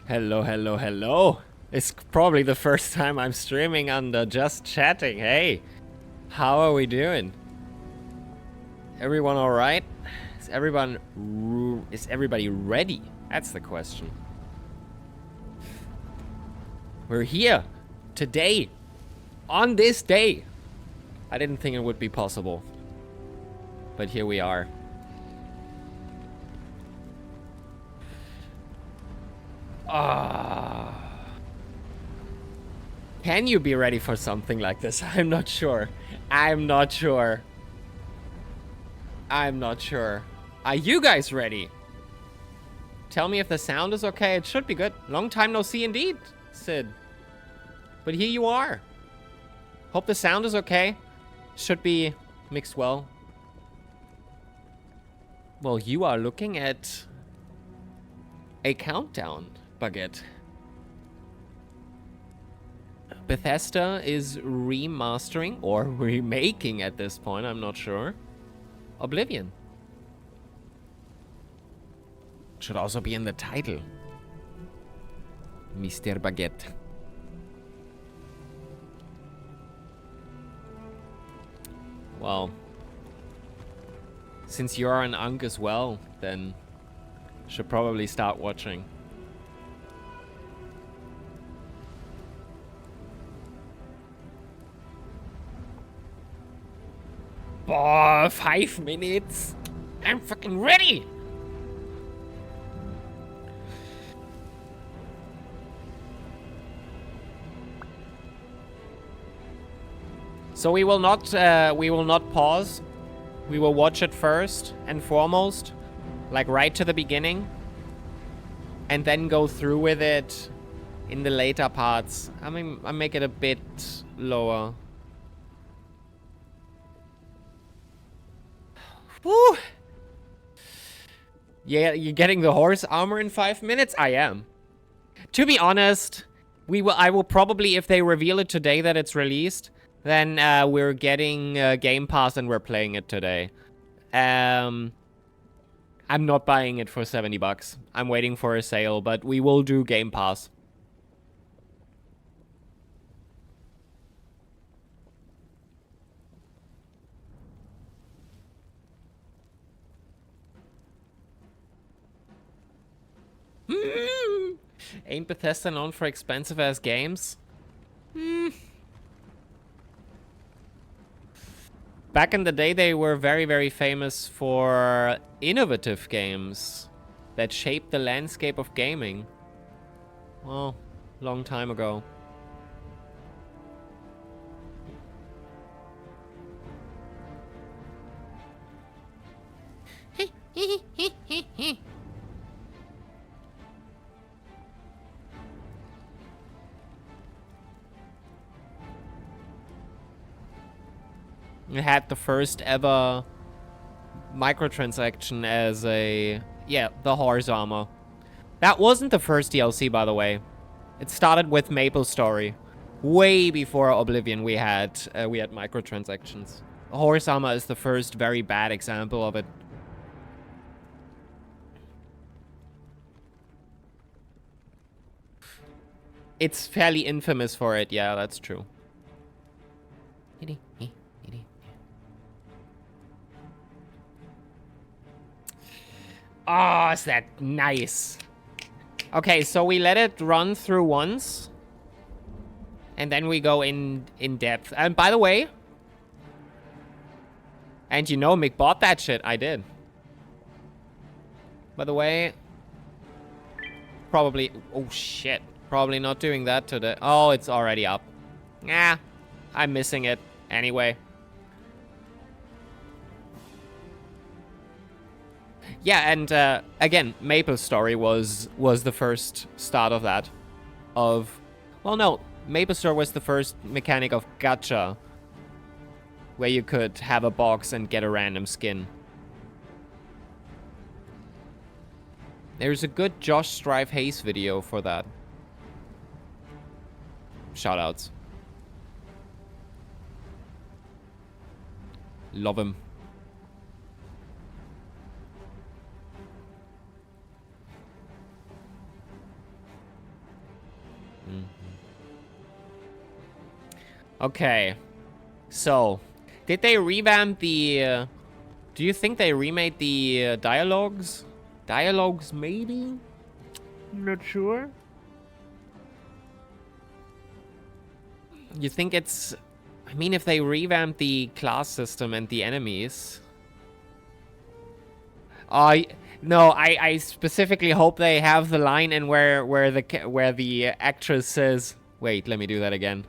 Hello, hello, hello. It's probably the first time I'm streaming under just chatting. Hey, how are we doing? Everyone all right? Is everybody ready? That's the question. We're here today, on this day. I didn't think it would be possible, but here we are. Can you be ready for something like this? I'm not sure. I'm not sure. Are you guys ready? Tell me if the sound is okay. It should be good. Long time no see indeed, Sid. But here you are. Hope the sound is okay. Should be mixed well. Well, you are looking at a countdown, Baguette. Bethesda is remastering or remaking at this point, I'm not sure. Oblivion. Should also be in the title. Mr. Baguette. Well, since you're an Unk as well, then should probably start watching. Oh, 5 minutes. I'm fucking ready. So we will not pause. We will watch it first and foremost, like right to the beginning, and then go through with it in the later parts. I mean, I make it a bit lower. Woo! Yeah, you're getting the horse armor in 5 minutes? I am. To be honest, I will probably, if they reveal it today that it's released, then we're getting Game Pass and we're playing it today. I'm not buying it for 70 bucks. I'm waiting for a sale, but we will do Game Pass. Ain't Bethesda known for expensive ass games? Back in the day, they were very, very famous for innovative games that shaped the landscape of gaming. Well, long time ago. It had the first ever microtransaction as a... Yeah, the horse armor. That wasn't the first DLC, by the way. It started with Maple Story. Way before Oblivion we had microtransactions. Horse armor is the first very bad example of it. It's fairly infamous for it, yeah, that's true. Oh, is that nice. Okay, so we let it run through once. And then we go in depth. And by the way... And you know, Mick bought that shit. I did. By the way... Probably... Oh, shit. Probably not doing that today. Oh, it's already up. Nah. I'm missing it. Anyway. Yeah, and again, Maple Story was the first start of that. Well, no, Maple Story was the first mechanic of gacha, where you could have a box and get a random skin. There's a good Josh Strive Hayes video for that. Shoutouts. Love him. Okay. So, did they revamp the... do you think they remade the dialogues? Dialogues, maybe? Not sure. You think it's... I mean, if they revamp the class system and the enemies... no, I specifically hope they have the line in where the actress says... Wait, let me do that again.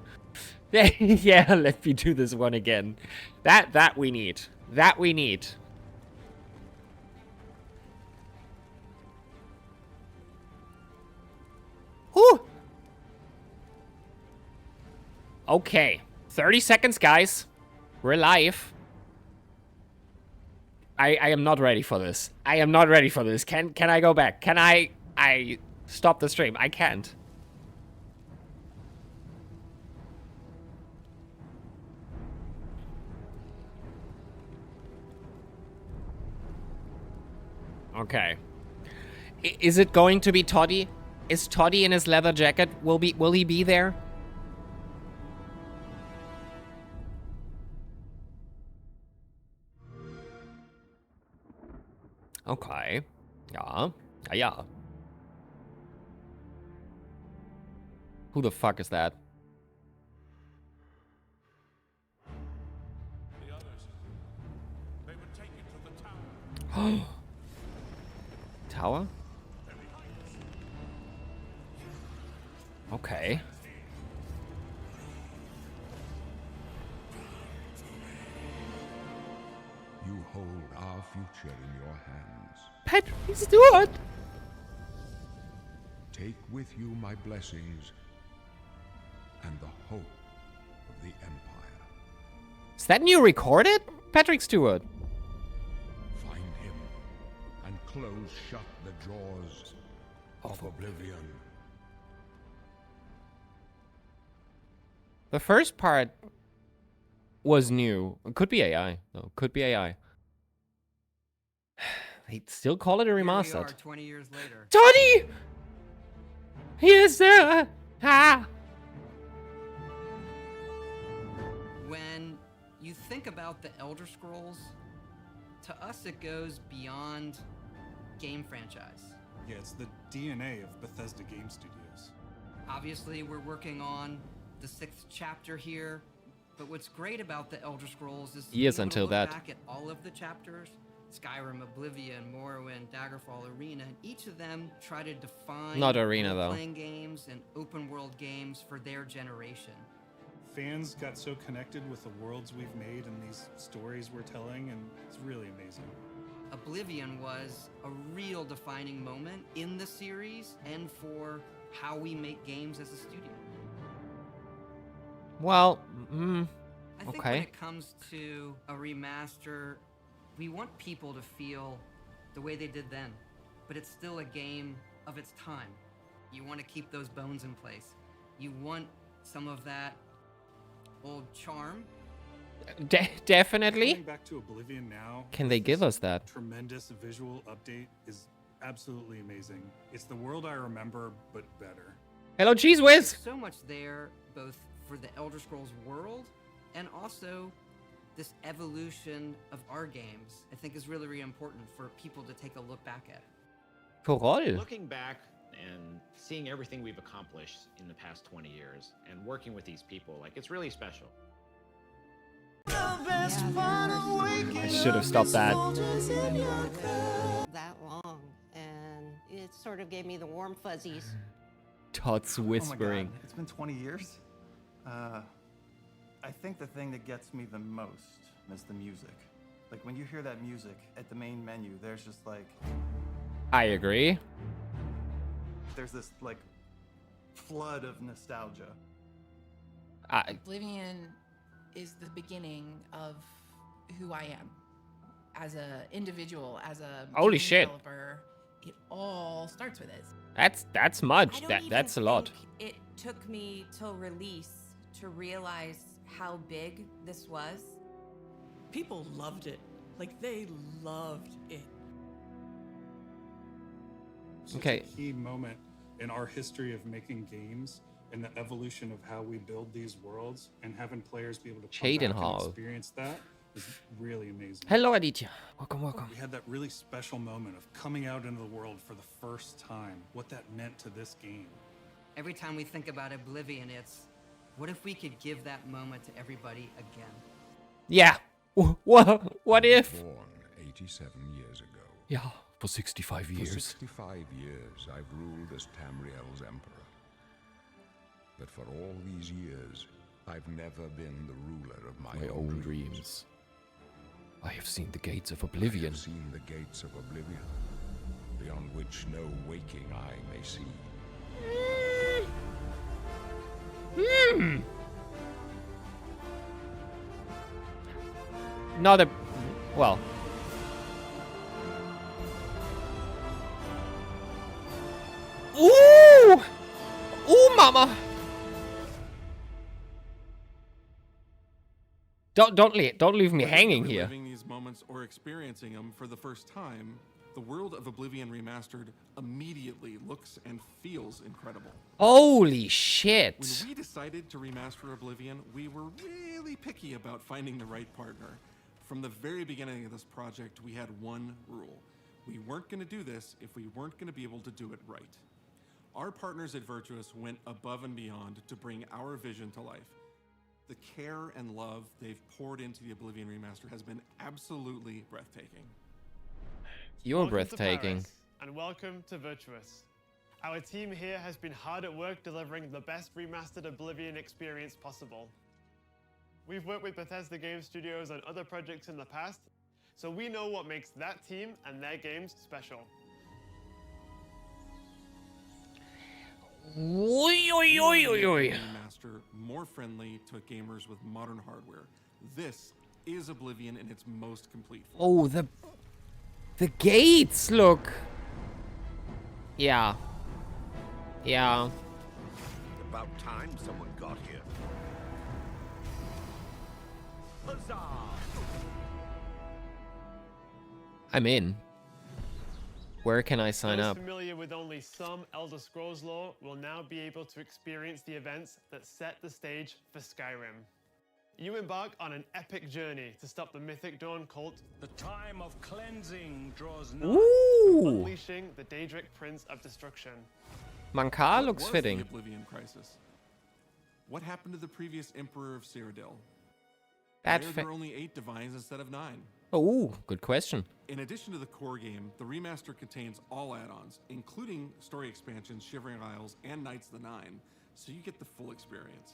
Yeah, let me do this one again. That we need. That we need. Whew. Okay. 30 seconds, guys. We're live. I am not ready for this. I am not ready for this. Can I go back? Can I stop the stream? I can't. Okay. Is it going to be Toddy? Is Toddy in his leather jacket? Will he be there? Okay. Yeah. Yeah. Who the fuck is that? The others, they would take it to the tower. Tower? Okay. You hold our future in your hands. Patrick Stewart! Take with you my blessings and the hope of the Empire. Is that new recorded? Patrick Stewart. Find him and close shut the jaws of Oblivion. The first part was new. It could be AI. No, could be AI. They still call it a remastered. Here we are 20 years later. Toddy! Yes, sir! Ah! When you think about the Elder Scrolls, to us it goes beyond game franchise. Yeah, it's the DNA of Bethesda Game Studios. Obviously, we're working on the 6th chapter here, but what's great about the Elder Scrolls is Years being able to until look that. back at all of the chapters, Skyrim, Oblivion, Morrowind, Daggerfall, Arena, and each of them try to define Not Arena, though. role-playing games and open world games for their generation. Fans got so connected with the worlds we've made and these stories we're telling, and it's really amazing. Oblivion was a real defining moment in the series and for how we make games as a studio. Well, I think okay. when it comes to a remaster, we want people to feel the way they did then, but it's still a game of its time. You want to keep those bones in place. You want some of that old charm. Definitely. Going back to Oblivion now. Can they give us that? Tremendous visual update is absolutely amazing. It's the world I remember, but better. Hello, Cheese Whiz! So much there, both for the Elder Scrolls world and also this evolution of our games, I think is really, really important for people to take a look back at. Roll. Looking back and seeing everything we've accomplished in the past 20 years and working with these people, like, it's really special. I should have stopped that. That long, and it sort of gave me the warm fuzzies. Todd's whispering. Oh my God, it's been 20 years. I think the thing that gets me the most is the music. Like when you hear that music at the main menu, there's just like... I agree. There's this like flood of nostalgia. Oblivion is the beginning of who I am as an individual, as a Holy game shit. developer. It all starts with it. That's much. I don't That's a even lot. think It took me till release to realize how big this was. People loved it. Like, they loved it. Such Okay. a key moment in our history of making games and the evolution of how we build these worlds and having players be able to come Jaden back Hall. and experience that is really amazing. Hello, Aditya. Welcome, welcome. We had that really special moment of coming out into the world for the first time, what that meant to this game. Every time we think about Oblivion, it's what if we could give that moment to everybody again? Yeah. What if? Born 87 years ago. Yeah, for 65 For years. 65 years, I've ruled as Tamriel's emperor. But for all these years, I've never been the ruler of my own dreams. I have seen the gates of I Oblivion. have seen the gates of Oblivion, beyond which no waking eye may see. Not a... Well... Ooh! Ooh, mama! Don't leave me hanging here. Living these moments or experiencing them for the first time, the world of Oblivion Remastered immediately looks and feels incredible. Holy shit! When we decided to remaster Oblivion, we were really picky about finding the right partner. From the very beginning of this project, we had one rule. We weren't going to do this if we weren't going to be able to do it right. Our partners at Virtuous went above and beyond to bring our vision to life. The care and love they've poured into the Oblivion Remaster has been absolutely breathtaking. You're breathtaking. And welcome to Virtuous. Our team here has been hard at work delivering the best remastered Oblivion experience possible. We've worked with Bethesda Game Studios on other projects in the past, so we know what makes that team and their games special. Oi, oi, oi, oi, oi. Remaster more friendly to gamers with modern hardware. This is Oblivion in its most complete form. Oh, the gates look. Yeah. Yeah. About time someone got here. Huzzah! I'm in. Where can I sign Those up? familiar with only some Elder Scrolls lore will now be able to experience the events that set the stage for Skyrim. You embark on an epic journey to stop the Mythic Dawn cult. The time of cleansing draws nigh. Ooh! Unleashing the Daedric Prince of Destruction. Mankar What looks was fitting. The Oblivion Crisis? What happened to the previous Emperor of Cyrodiil? Why are there only 8 divines instead of 9? Oh, good question. In addition to the core game, the remaster contains all add-ons, including story expansions, Shivering Isles, and Knights of the Nine, so you get the full experience.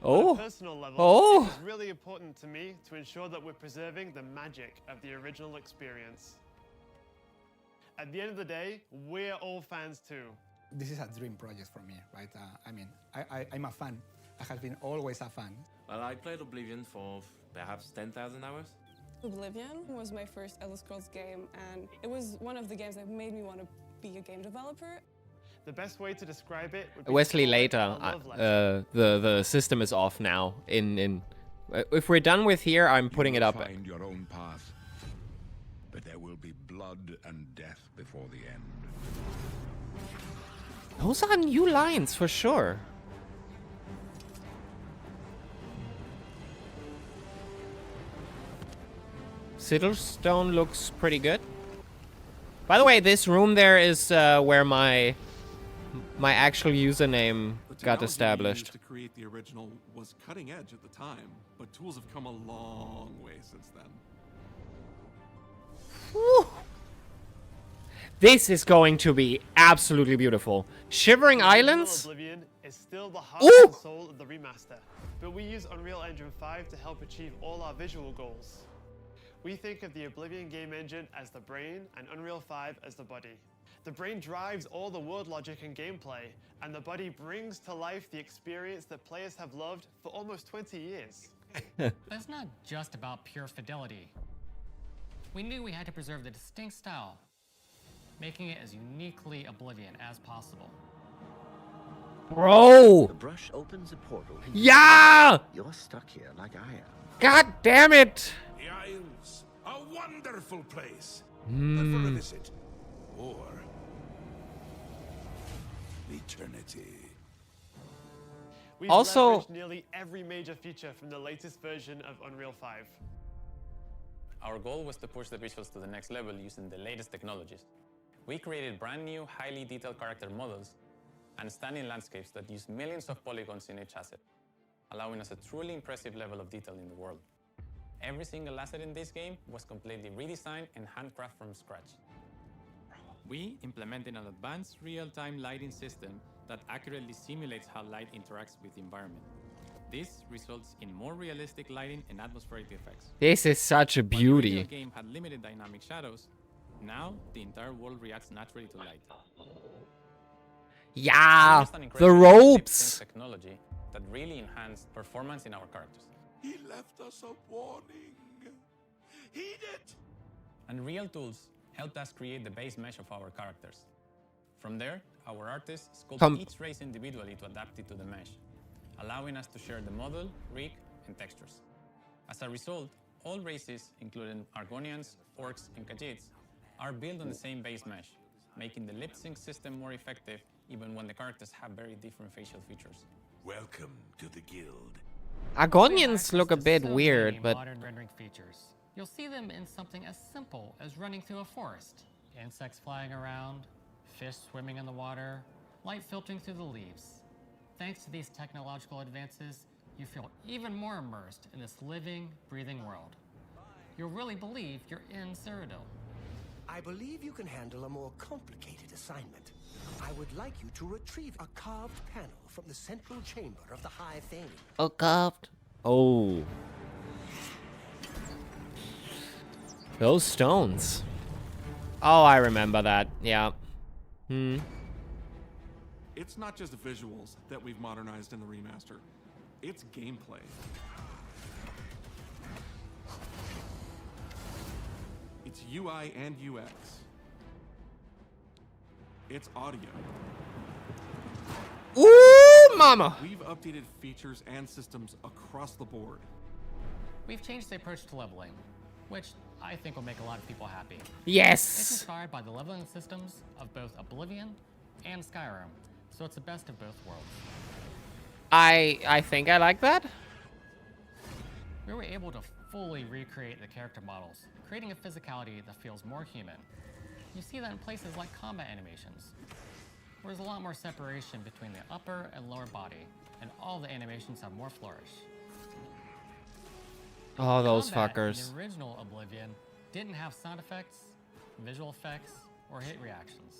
Oh. On a personal level, Oh. it was really important to me to ensure that we're preserving the magic of the original experience. At the end of the day, we're all fans too. This is a dream project for me, right? I'm a fan. I have been always a fan. Well, I played Oblivion for perhaps 10,000 hours. Oblivion was my first Elder Scrolls game, and it was one of the games that made me want to be a game developer. The best way to describe it would be Wesley later. The system is off now. If we're done with here, I'm putting it up. Find your own path, but there will be blood and death before the end. Those are new lines for sure. Siddlestone looks pretty good. By the way, this room there is where my actual username got established. To create the original was cutting edge at the time, but tools have come a long way since then. Whew. This is going to be absolutely beautiful. Shivering Islands. Oblivion is still the heart Ooh. and soul of the remaster, but we use Unreal Engine 5 to help achieve all our visual goals. We think of the Oblivion game engine as the brain and Unreal 5 as the body. The brain drives all the world logic and gameplay, and the body brings to life the experience that players have loved for almost 20 years. It's not just about pure fidelity. We knew we had to preserve the distinct style, making it as uniquely Oblivion as possible. Bro! The brush opens a portal. Yeah! You're stuck here like I am. God damn it! The Isles, a wonderful place. Mm. But for a visit, or the eternity. We've Also- leveraged nearly every major feature from the latest version of Unreal 5. Our goal was to push the visuals to the next level using the latest technologies. We created brand new, highly detailed character models and stunning landscapes that use millions of polygons in each asset, allowing us a truly impressive level of detail in the world. Every single asset in this game was completely redesigned and handcrafted from scratch. We implemented an advanced real-time lighting system that accurately simulates how light interacts with the environment. This results in more realistic lighting and atmospheric effects. This is such a While the original beauty. game had limited dynamic shadows, now the entire world reacts naturally to light. Yeah, Used an the incredible ropes. technology that really enhanced performance in our characters. He left us a warning. Heed it! Unreal tools helped us create the base mesh of our characters. From there, our artists sculpted each race individually to adapt it to the mesh, allowing us to share the model, rig, and textures. As a result, all races, including Argonians, Orcs, and Khajiits, are built on the same base mesh, making the lip sync system more effective even when the characters have very different facial features. Welcome to the guild. Argonians look a bit So weird, many but modern rendering features. You'll see them in something as simple as running through a forest. Insects flying around, fish swimming in the water, light filtering through the leaves. Thanks to these technological advances, you feel even more immersed in this living, breathing world. You'll really believe you're in Cyrodiil. I believe you can handle a more complicated assignment. I would like you to retrieve a carved panel from the central chamber of the High Fane. oh, carved. Oh, those stones. Oh, I remember that. Yeah. It's not just visuals that we've modernized in the remaster. It's gameplay. It's UI and UX. It's audio. Ooh, mama. We've updated features and systems across the board. We've changed the approach to leveling, which I think will make a lot of people happy. Yes. It's inspired by the leveling systems of both Oblivion and Skyrim, so it's the best of both worlds. I think I like that. We were able to fully recreate the character models, creating a physicality that feels more human. You see that in places like combat animations, where there's a lot more separation between the upper and lower body, and all the animations have more flourish. Oh, those Combat fuckers. in the original Oblivion didn't have sound effects, visual effects, or hit reactions.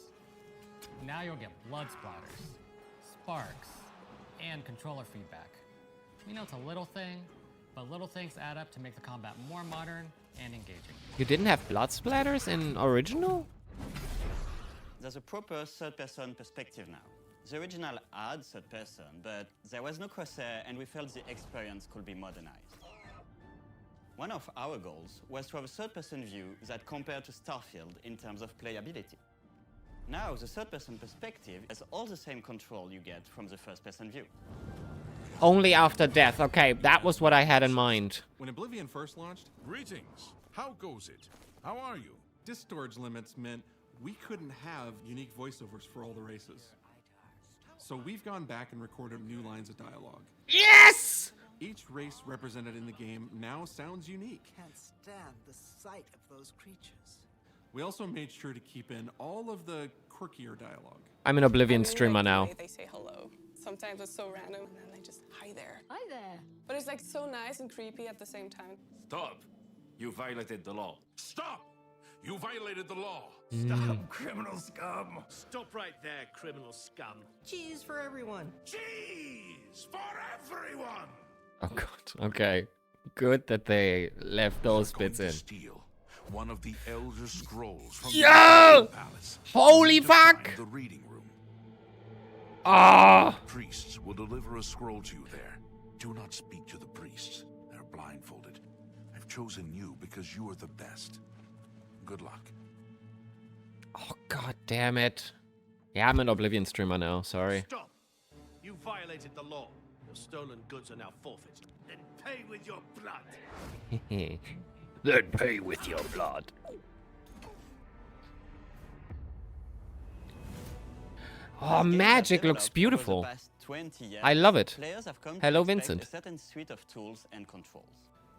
Now you'll get blood splatters, sparks, and controller feedback. We know it's a little thing, but little things add up to make the combat more modern and engaging. You didn't have blood splatters in original? There's a proper third-person perspective now. The original had third-person, but there was no crosshair, and we felt the experience could be modernized. One of our goals was to have a third-person view that compared to Starfield in terms of playability. Now, the third-person perspective has all the same control you get from the first-person view. Only after death. Okay, that was what I had in mind. When Oblivion first launched, Greetings. How goes it? How are you? disk storage limits meant we couldn't have unique voiceovers for all the races. So we've gone back and recorded new lines of dialogue. Yes! Each race represented in the game now sounds unique. Can't stand the sight of those creatures. We also made sure to keep in all of the quirkier dialogue. I'm an Oblivion I really streamer like the now. way they say hello. Sometimes it's so random, and then they just, hi there. Hi there. But it's like so nice and creepy at the same time. Stop! You violated the law. Stop! You violated the law. Stop, criminal scum. Stop right there, criminal scum. Cheese for everyone. Cheese for everyone. Oh god. Okay. Good that they left those bits in. Steal one of the Elder Scrolls from Yo! the Palace. Holy fuck! Find the reading room. Ah! Priests will deliver a scroll to you there. Do not speak to the priests. They're blindfolded. I've chosen you because you are the best. Good luck. Oh god damn it. Yeah, I'm an Oblivion streamer now, sorry. Stop! You violated the law. Your stolen goods are now forfeit. Then pay with your blood. Then pay with your blood. Oh, magic looks beautiful. I love it. Hello, Vincent. A certain suite of tools and controls.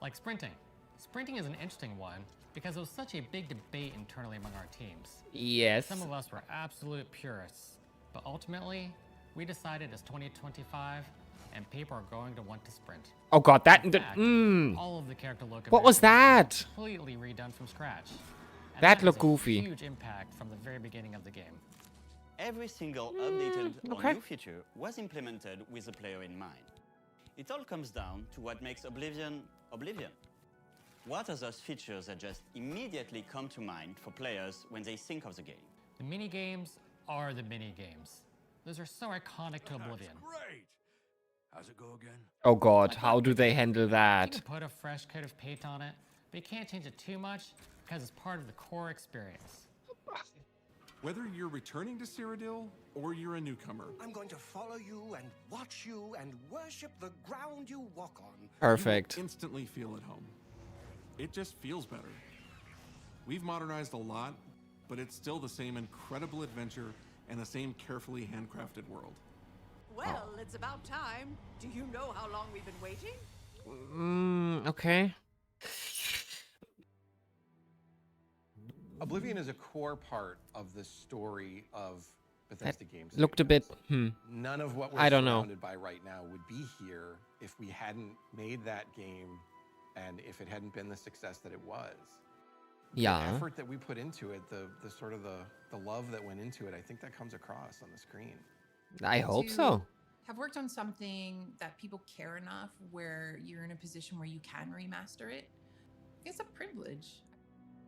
Like sprinting. Sprinting is an interesting one because it was such a big debate internally among our teams. Yes. Some of us were absolute purists, but ultimately, we decided it's 2025 and people are going to want to sprint. Oh god, that... All of the character look. What was that? Completely redone from scratch. And That looked has a goofy. Huge impact from the very beginning of the game. Every single updated okay. or new feature was implemented with the player in mind. It all comes down to what makes Oblivion, Oblivion. What are those features that just immediately come to mind for players when they think of the game? The mini games are the mini games. Those are so iconic to Oblivion. Great. How's it go again? Oh god, how do they handle You that? can put a fresh coat of paint on it, but you can't change it too much because it's part of the core experience. Whether you're returning to Cyrodiil or you're a newcomer, I'm going to follow you and watch you and worship the ground you walk on. Perfect. You will instantly feel at home. It just feels better. We've modernized a lot, but it's still the same incredible adventure and the same carefully handcrafted world. Well, it's about time. Do you know how long we've been waiting? Okay. Oblivion is a core part of the story of Bethesda games. Looked a bit, None of what we're I don't know. surrounded by right now would be here if we hadn't made that game and if it hadn't been the success that it was. Yeah. The effort that we put into it, the sort of the love that went into it, I think that comes across on the screen. I hope To so. Have worked on something that people care enough where you're in a position where you can remaster it. It's a privilege.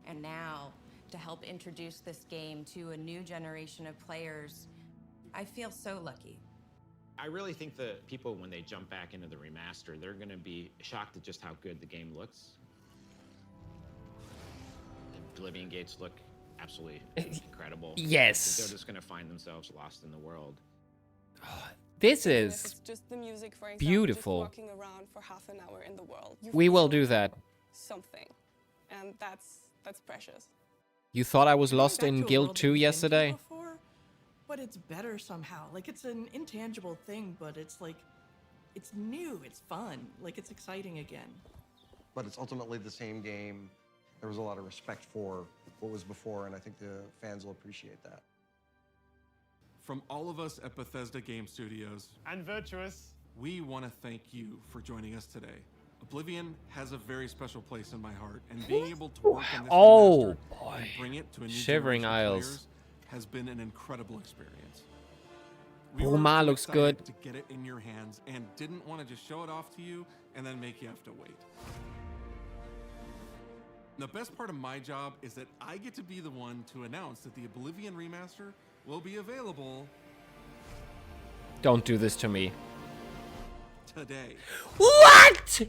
And now, to help introduce this game to a new generation of players, I feel so lucky. I really think that people, when they jump back into the remaster, they're going to be shocked at just how good the game looks. The Oblivion gates look absolutely incredible. Yes. They're just going to find themselves lost in the world. This Even if is it's just the music, for example, beautiful. Just walking around for half an hour in the world. You We will feel do that. Something, and that's precious. You thought I was lost back in to a Guild world 2 that we've been to yesterday? before, but it's better somehow. Like, it's an intangible thing, but it's like, it's new, it's fun, like it's exciting again. But it's ultimately the same game. There was a lot of respect for what was before, and I think the fans will appreciate that. From all of us at Bethesda Game Studios and Virtuous, we want to thank you for joining us today. Oblivion has a very special place in my heart, and being able to work on this Oh, remaster boy. and bring it to a new Shivering generation of Isles. players has been an incredible experience. Bruma too looks excited good. to get it in your hands and didn't want to just show it off to you and then make you have to wait. The best part of my job is that I get to be the one to announce that the Oblivion remaster will be available Don't do this to me. today. What?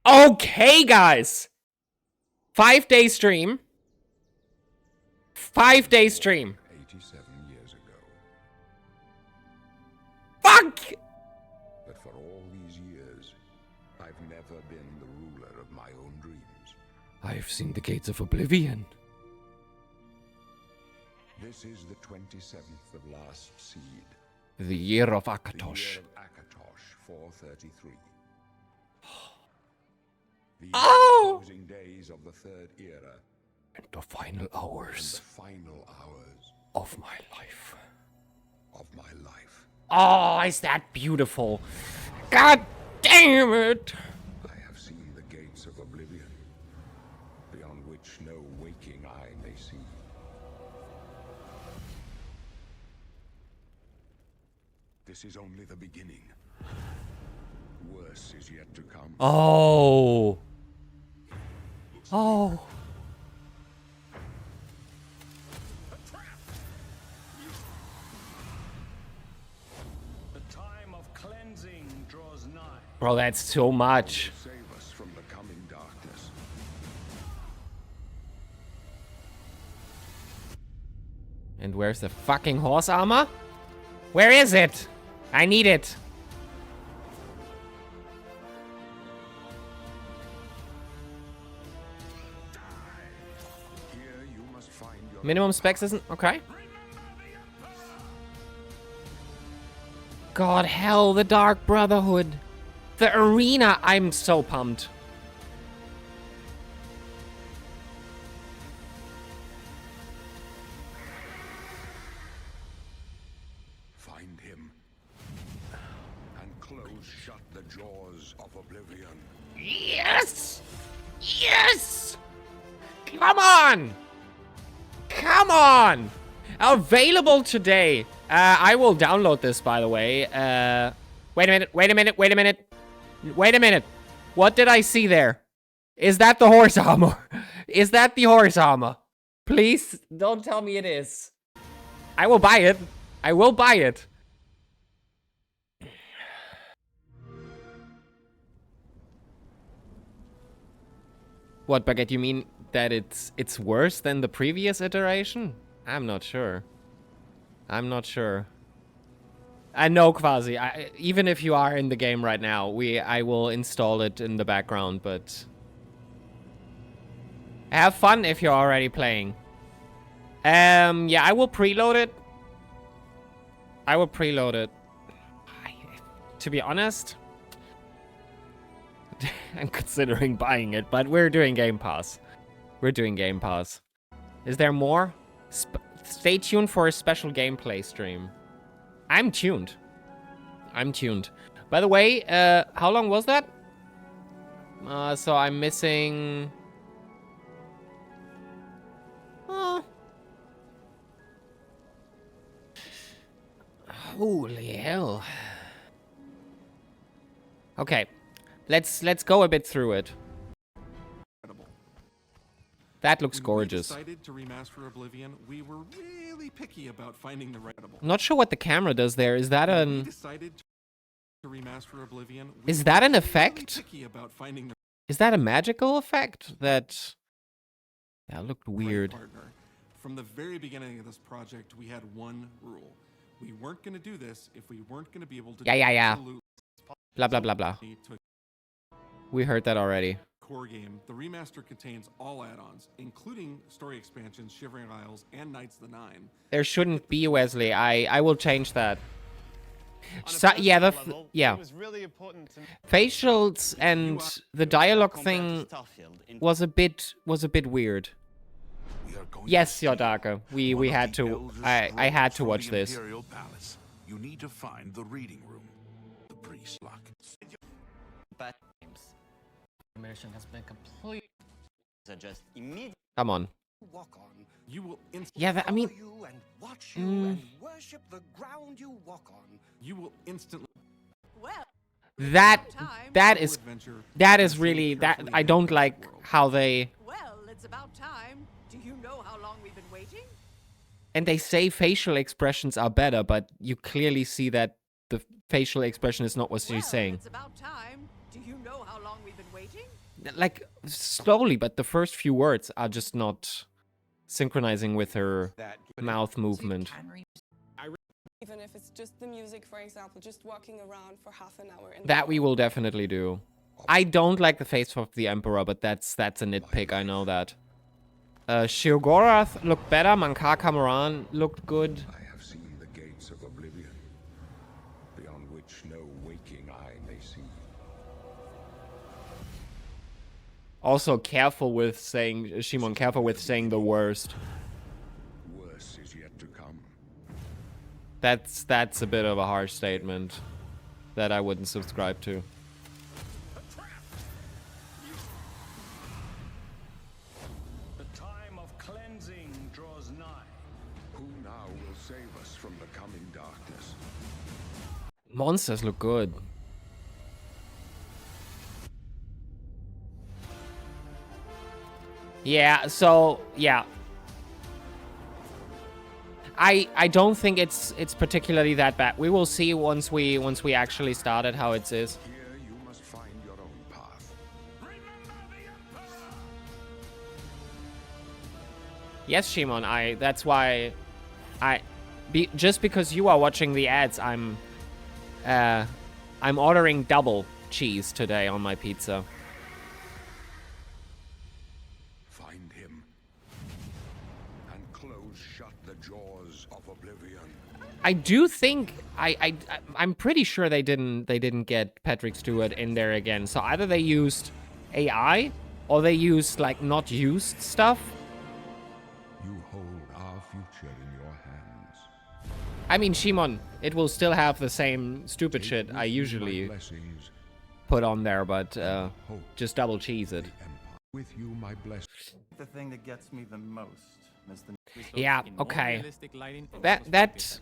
Okay, guys. 5-day stream. 5-day stream. 87 years ago. Fuck! But for all these years, I've never been the ruler of my own dreams. I've seen the gates of Oblivion. This is the 27th of last seed. The year of The Akatosh. year of Akatosh, 433. These Oh! are the closing days of the third era. And the final hours. The final hours of my life. Of my life. Oh, is that beautiful? God damn it! I have seen the gates of Oblivion, beyond which no waking eye may see. This is only the beginning. Worse is yet to come. Oh. Oh. The time of cleansing draws nigh. Bro, that's so much. Save us from the coming darkness. And where's the fucking horse armor? Where is it? I need it. Here you must find your Minimum specs isn't okay. God, hell, the Dark Brotherhood. The arena, I'm so pumped. Find him and close shut the jaws of Oblivion. Yes! Yes! Come on! Come on! Available today. I will download this, by the way. Wait a minute, wait a minute, wait a minute. Wait a minute. What did I see there? Is that the horse armor? Is that the horse armor? Please, don't tell me it is. I will buy it. I will buy it. What, Baguette, you mean that it's worse than the previous iteration? I'm not sure. I'm not sure. I know, Quasi. Even if you are in the game right now, I will install it in the background, but have fun if you're already playing. Yeah, I will preload it. I will preload it. To be honest, I'm considering buying it, but we're doing Game Pass. We're doing Game Pass. Is there more? Stay tuned for a special gameplay stream. I'm tuned. I'm tuned. By the way, how long was that? So I'm missing... Holy hell. Okay. Let's go a bit through it. That looks gorgeous. When we decided to remaster Oblivion, we were really picky about finding the right. I'm not sure what the camera does there. Is that When an... we decided to remaster Oblivion, we Is were that an really effect? picky about finding the Is that a magical effect? That looked weird. partner. From the very beginning of this project, we had one rule. We weren't going to do this if we weren't going to be able to Yeah. absolutely Blah, blah, blah, blah. to We heard that already. core game. The remaster contains all add-ons, including story expansions, Shivering Isles, and Knights of the Nine. There shouldn't be, Wesley. I will change that. So, yeah, yeah. It was really important to Facials and the dialogue thing was a bit weird. Yes, Yodaka. We had to. I had to watch this. Imperial Palace. You need to find the reading room. The priest lock. But Mission has been complete. just immediately Come on. Walk on. You will Yeah, I mean, you and watch you and worship the ground you walk on. You will instantly. Well, that is really that. I don't like how they. well, it's about time. Do you know how long we've been waiting? And they say facial expressions are better, but you clearly see that the facial expression is not what she's saying. It's about time. Do you know how long we've been waiting? Like, slowly, but the first few words are just not synchronizing with her mouth movement. Even if it's just the music, for example, just walking around for half an hour. That we will definitely do. I don't like the face of the Emperor, but that's a nitpick, I know that. Shirgorath looked better, Mankar Cameron looked good. I have seen the gates of Oblivion, beyond which no waking eye may see. Also, careful with saying, Shimon, careful with saying the worst. Worse is yet to come. That's a bit of a harsh statement that I wouldn't subscribe to. The time of cleansing draws nigh. Who now will save us from the coming darkness? Monsters look good. Yeah, so yeah. I don't think it's particularly that bad. We will see once we actually started how it is. Here you must find your own path. Yes, Shimon, that's why just because you are watching the ads, I'm ordering double cheese today on my pizza. Find him and close shut the jaws of Oblivion. I do think I'm pretty sure they didn't get Patrick Stewart in there again. So either they used AI or they used like not used stuff. You hold our future in your hands. I mean, Shimon, it will still have the same stupid shit I usually put on there, but just double cheese it. With you, my blessing. The thing that gets me the most is the Yeah, in more okay. realistic lighting and That atmospheric effects.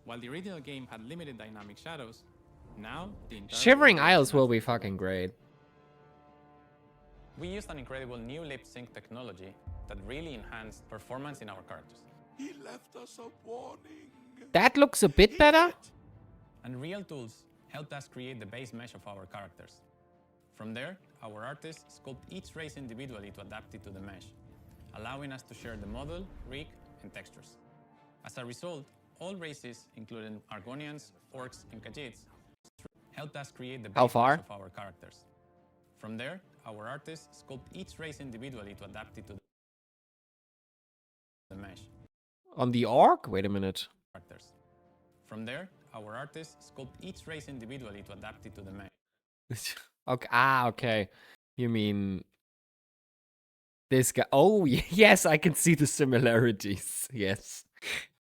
While the original game had limited dynamic shadows, now the entire Shivering world Isles has will be fucking great. We used an incredible new lip sync technology that really enhanced performance in our characters. He left us a warning. That looks a bit better. And real tools helped us create the base mesh of our characters. From there, our artists sculpt each race individually to adapt it to the mesh, allowing us to share the model, rig, and textures. As a result, all races, including Argonians, Orcs, and Khajiits, helped us create the How base far? mesh of our characters. From there, our artists sculpt each race individually to adapt it to the mesh. On the Orc? Wait a minute. From there, our artists sculpt each race individually to adapt it to the mesh. Okay. Okay. You mean this guy? Oh, yes, I can see the similarities. Yes.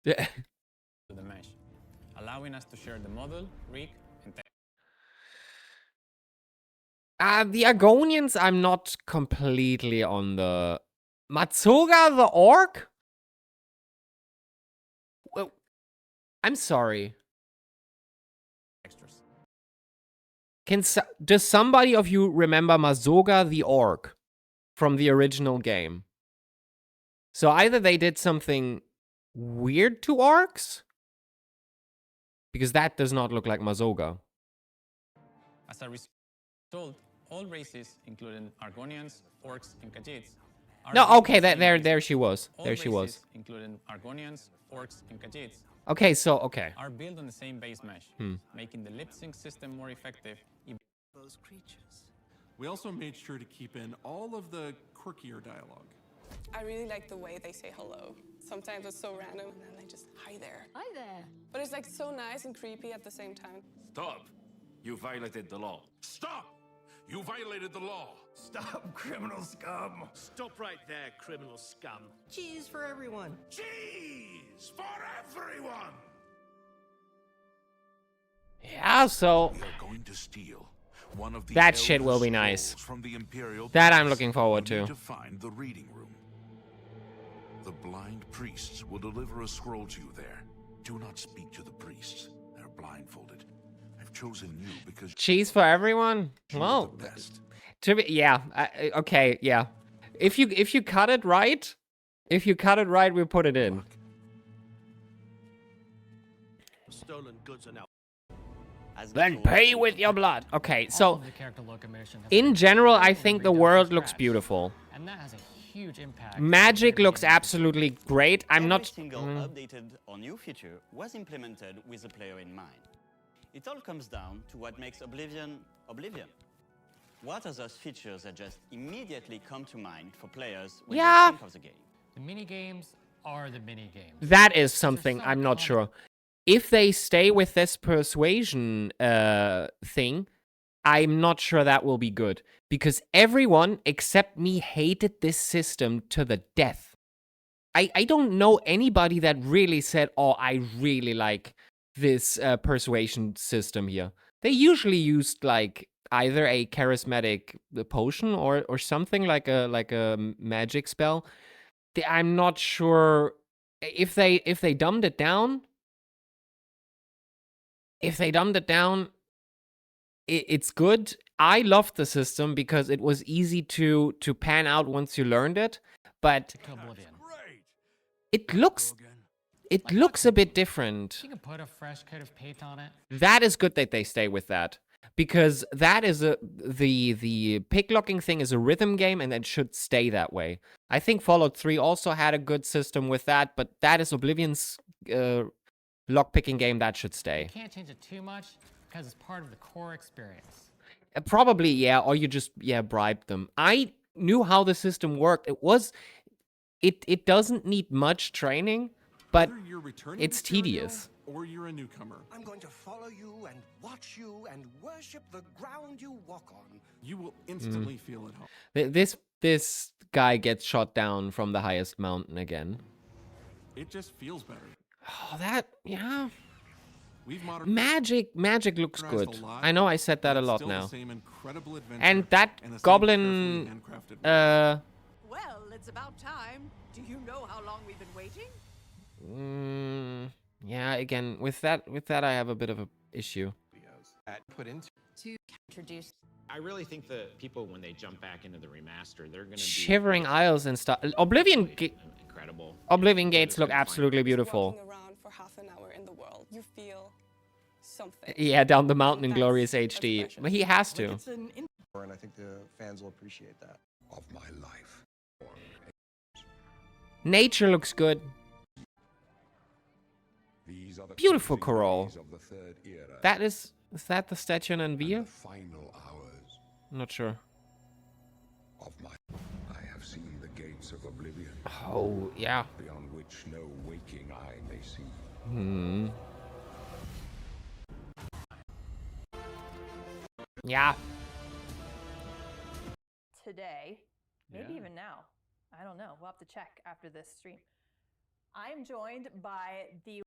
To the mesh, allowing us to share the model, rig, and text. The Argonians, I'm not completely on the... Matsuga the Orc? Well, I'm sorry. Does somebody of you remember Mazoga the Orc from the original game? So either they did something weird to orcs, because that does not look like Mazoga. As a result, all races, including Argonians, Orcs, and Khajiits, No, okay, there she was. There she was. Including Argonians, Orcs, and Khajiits, Okay, so, okay. are built on the same base mesh, making the lip sync system more effective. Those creatures. We also made sure to keep in all of the quirkier dialogue. I really like the way they say hello. Sometimes it's so random, and then they just, hi there. Hi there. But it's like so nice and creepy at the same time. Stop! You violated the law. Stop! You violated the law. Stop, criminal scum. Stop right there, criminal scum. Cheese for everyone. Cheese for everyone. Yeah, so... We are going to steal one of the that shit will be elder nice. scrolls from the Imperial That I'm Palace. looking forward We need to. to find the reading room. The blind priests will deliver a scroll to you there. Do not speak to the priests. They're blindfolded. I've chosen you because Cheese for everyone? you're Well, the best. to be, yeah, okay, yeah. If you cut it right, we put it in. Stolen goods are now. Then pay with your blood. Okay, All so of the character look animation has in been general, I completely think the redone from world looks scratch, beautiful. and that has a huge impact. Magic looks absolutely great. I'm Every not. single updated or new feature was implemented with the player in mind. It all comes down to what makes Oblivion Oblivion. What are those features that just immediately come to mind for players when Yeah. they think of the game? The mini games are the mini games. That is something I'm not sure. If they stay with this persuasion thing, I'm not sure that will be good. Because everyone except me hated this system to the death. I don't know anybody that really said, oh, I really like this persuasion system here. They usually used like either a charismatic potion or something like a magic spell. I'm not sure if they dumbed it down. If they dumbed it down, it's good. I loved the system because it was easy to pan out once you learned it, but it looks a bit different. You can put a fresh coat of paint on it. That is good that they stay with that, because that is the pick locking thing is a rhythm game, and it should stay that way. I think Fallout 3 also had a good system with that, but that is Oblivion's lockpicking game. That should stay. You can't change it too much because it's part of the core experience. Probably, yeah, or you just, bribed them. I knew how the system worked. It doesn't need much training, but it's tedious. or you're a newcomer, I'm going to follow you and watch you and worship the ground you walk on. you will instantly feel at home. This guy gets shot down from the highest mountain again. It just feels better. Oh, yeah. We've Magic looks good. a lot, I know I said that but a it's lot still the now. same incredible adventure And that and the same goblin, carefully handcrafted world. Well, it's about time. Do you know how long we've been waiting? Yeah, again, with that I have a bit of a issue. That put into To introduce. I really think that people, when they jump back into the remaster, they're going to be Shivering Isles and stuff. incredible. Oblivion gates look absolutely beautiful. Walking around for half an hour in the world, you feel something. Yeah, down the mountain in That's glorious HD. special. But he has Like, to. it's an and I think the fans will appreciate that. Of my life. Nature looks good. These are the Beautiful closing coral. days of the third era. That is that the statue in Envia? Final hours Not sure. of my. I have seen the gates of oblivion. Oh, yeah. Beyond which no waking eye may see. Yeah. Today, maybe Yeah. even now. I don't know. We'll have to check after this stream. I'm joined by the